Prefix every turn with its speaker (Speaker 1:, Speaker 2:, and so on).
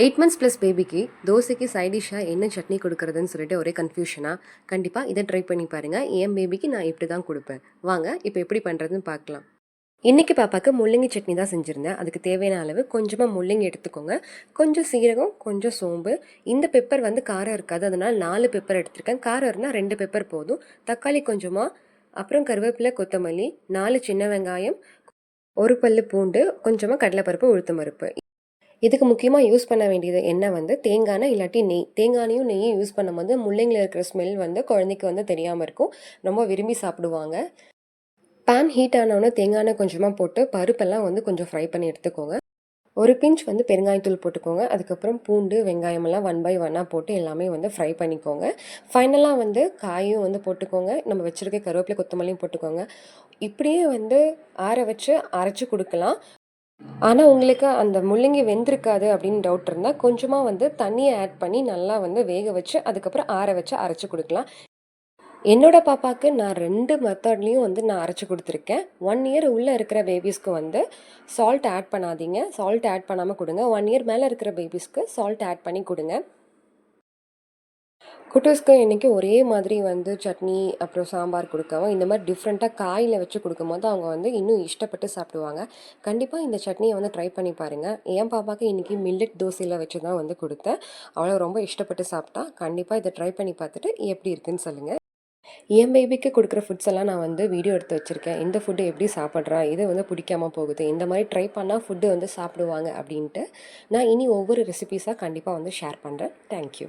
Speaker 1: 8 months plus பேபிக்கு தோசைக்கு side டிஷ்ஷாக என்ன சட்னி கொடுக்குறதுன்னு சொல்லிட்டு ஒரே கன்ஃபியூஷனாக. கண்டிப்பாக இதை ட்ரை பண்ணி பாருங்கள். என் பேபிக்கு நான் இப்படி தான் கொடுப்பேன். வாங்க இப்போ எப்படி பண்ணுறதுன்னு பார்க்கலாம். இன்றைக்கி பாப்பாவுக்கு முள்ளங்கி சட்னி தான் செஞ்சுருந்தேன். அதுக்கு தேவையான அளவு கொஞ்சமாக முள்ளங்கி எடுத்துக்கோங்க, கொஞ்சம் சீரகம், கொஞ்சம் சோம்பு. இந்த பெப்பர் வந்து காரம் இருக்காது, அதனால் 4 பெப்பர் எடுத்திருக்கேன். காரம் இருந்தால் 2 பெப்பர் போதும். தக்காளி கொஞ்சமாக, அப்புறம் கருவேப்பிலை, கொத்தமல்லி, 4 சின்ன வெங்காயம், ஒரு பல்லு பூண்டு, கொஞ்சமாக கடலைப்பருப்பு, உளுத்தம் பருப்பு. இதுக்கு முக்கியமாக யூஸ் பண்ண வேண்டியது என்ன வந்து தேங்காய் இல்லாட்டி நெய். தேங்காயும் நெய்யும் யூஸ் பண்ணும்போது முள்ளங்கியில் இருக்கிற ஸ்மெல் வந்து குழந்தைக்கு வந்து தெரியாமல் இருக்கும். ரொம்ப விரும்பி சாப்பிடுவாங்க. பேன் ஹீட் ஆனவுடனே தேங்காய் கொஞ்சமாக போட்டு பருப்பெல்லாம் வந்து கொஞ்சம் ஃப்ரை பண்ணி எடுத்துக்கோங்க. ஒரு பிஞ்ச் வந்து பெருங்காயத்தூள் போட்டுக்கோங்க. அதுக்கப்புறம் பூண்டு, வெங்காயமெல்லாம் 1 பை 1 போட்டு எல்லாமே வந்து ஃப்ரை பண்ணிக்கோங்க. ஃபைனலாக வந்து காயும் வந்து போட்டுக்கோங்க. நம்ம வச்சுருக்க கருவேப்பிலை, கொத்தமல்லியும் போட்டுக்கோங்க. இப்படியே வந்து ஆற வச்சு அரைச்சி கொடுக்கலாம். ஆனால் உங்களுக்கு அந்த முள்ளங்கி வெந்திருக்காது அப்படின்னு டவுட் இருந்தால் கொஞ்சமாக வந்து தண்ணியை ஆட் பண்ணி நல்லா வந்து வேக வச்சு அதுக்கப்புறம் ஆற வச்சு அரைச்சி கொடுக்கலாம். என்னோட பாப்பாவுக்கு நான் 2 மெத்தட்லேயும் வந்து நான் அரைச்சி கொடுத்துருக்கேன். 1 இயர் உள்ளே இருக்கிற பேபிஸ்க்கு வந்து சால்ட் ஆட் பண்ணாதீங்க, சால்ட் ஆட் பண்ணாமல் கொடுங்க. 1 இயர் மேலே இருக்கிற பேபிஸ்க்கு சால்ட் ஆட் பண்ணி கொடுங்க. குட்டீஸ்க்கு இன்றைக்கி ஒரே மாதிரி வந்து சட்னி அப்புறம் சாம்பார் கொடுக்கவும் இந்த மாதிரி டிஃப்ரெண்ட்டாக காயில் வச்சு கொடுக்கும்போது அவங்க வந்து இன்னும் இஷ்டப்பட்டு சாப்பிடுவாங்க. கண்டிப்பாக இந்த சட்னியை வந்து ட்ரை பண்ணி பாருங்கள். என் பாப்பாவுக்கு இன்றைக்கி மில்லட் தோசையில் வச்சு தான் வந்து கொடுத்தேன். அவளை ரொம்ப இஷ்டப்பட்டு சாப்பிட்டா. கண்டிப்பாக இதை ட்ரை பண்ணி பார்த்துட்டு எப்படி இருக்குன்னு சொல்லுங்கள். என் பேபிக்கு கொடுக்குற ஃபுட்ஸ் எல்லாம் நான் வந்து வீடியோ எடுத்து வச்சுருக்கேன். இந்த ஃபுட்டு எப்படி சாப்பிட்றா, இது வந்து பிடிக்காம போகுது, இந்த மாதிரி ட்ரை பண்ணால் ஃபுட்டு வந்து சாப்பிடுவாங்க அப்படின்ட்டு. நான் இனி ஒவ்வொரு ரெசிபீஸாக கண்டிப்பாக வந்து ஷேர் பண்ணுறேன். தேங்க்யூ.